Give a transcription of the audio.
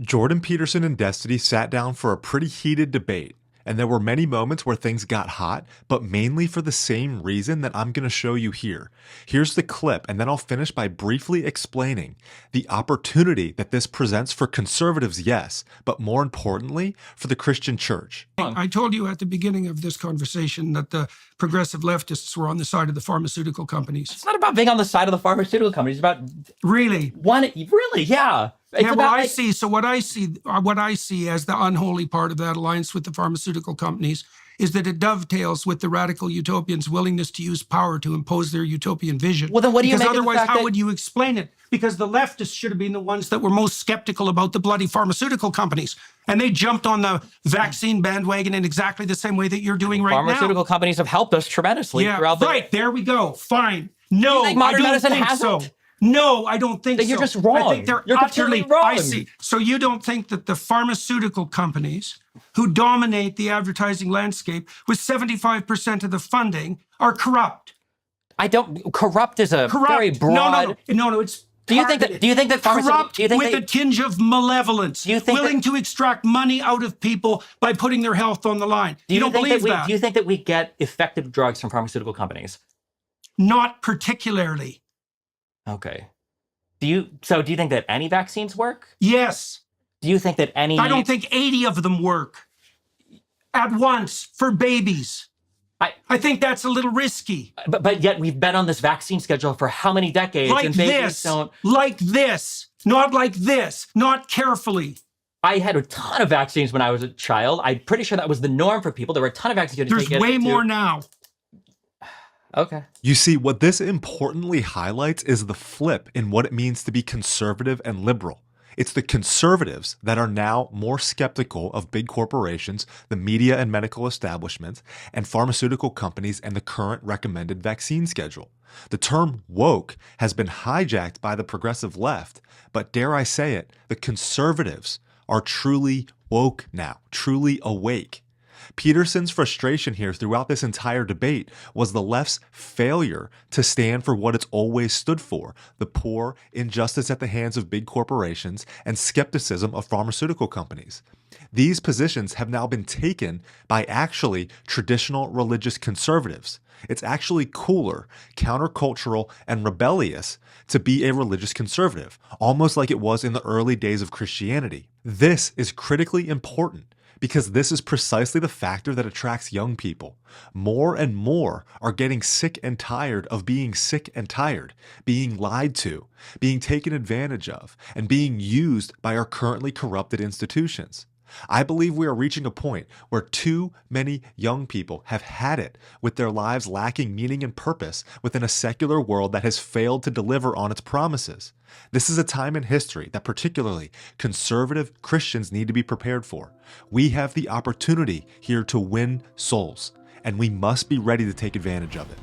Jordan Peterson and Destiny sat down for a pretty heated debate, and there were many moments where things got hot, but mainly for the same reason that I'm going to show you here. Here's the clip, and then I'll finish by briefly explaining the opportunity that this presents for conservatives, yes, but more importantly, for the Christian church. I told you at the beginning of this conversation that the progressive leftists were on the side of the pharmaceutical companies. It's not about being on the side of the pharmaceutical companies. It's about Really? yeah. It's Yeah, about, what I see as the unholy part of that alliance with the pharmaceutical companies is that it dovetails with the radical utopians' willingness to use power to impose their utopian vision. Well, then what do you Because make of the otherwise, fact how that- would you explain it? Because the leftists should have been the ones that were most skeptical about the bloody pharmaceutical companies. And they jumped on the vaccine bandwagon in exactly the same way that you're doing right now. Pharmaceutical companies have helped us tremendously throughout the... Right, there we go. Fine. No, think modern I don't medicine think so. hasn't? No, I don't think Then so. you're just wrong. I think they're You're utterly completely wrong. I see. So you don't think that the pharmaceutical companies who dominate the advertising landscape with 75% of the funding are corrupt? I don't... Corrupt is a Corrupt. very broad... No, it's Do you think that corrupt with a tinge of malevolence, willing to extract money out of people by putting their health on the line? You don't believe that? Do you think that we get effective drugs from pharmaceutical companies? Not particularly. Okay. Do you think that any vaccines work? Yes. Do you think that any... I don't think 80 of them work at once for babies. I think that's a little risky. But yet we've been on this vaccine schedule for how many decades? Like and babies this, don't... like this, not like this, not carefully. I had a ton of vaccines when I was a child. I'm pretty sure that was the norm for people. There were a ton of vaccines. There's way more now. Okay. You see, what this importantly highlights is the flip in what it means to be conservative and liberal. It's the conservatives that are now more skeptical of big corporations, the media and medical establishments, and pharmaceutical companies and the current recommended vaccine schedule. The term woke has been hijacked by the progressive left, but dare I say it, the conservatives are truly woke now, truly awake. Peterson's frustration here throughout this entire debate was the left's failure to stand for what it's always stood for: the poor, injustice at the hands of big corporations, and skepticism of pharmaceutical companies. These positions have now been taken by actually traditional religious conservatives. It's actually cooler, countercultural, and rebellious to be a religious conservative, almost like it was in the early days of Christianity. This is critically important, because this is precisely the factor that attracts young people. More and more are getting sick and tired of being sick and tired, being lied to, being taken advantage of, and being used by our currently corrupted institutions. I believe we are reaching a point where too many young people have had it with their lives lacking meaning and purpose within a secular world that has failed to deliver on its promises. This is a time in history that particularly conservative Christians need to be prepared for. We have the opportunity here to win souls, and we must be ready to take advantage of it.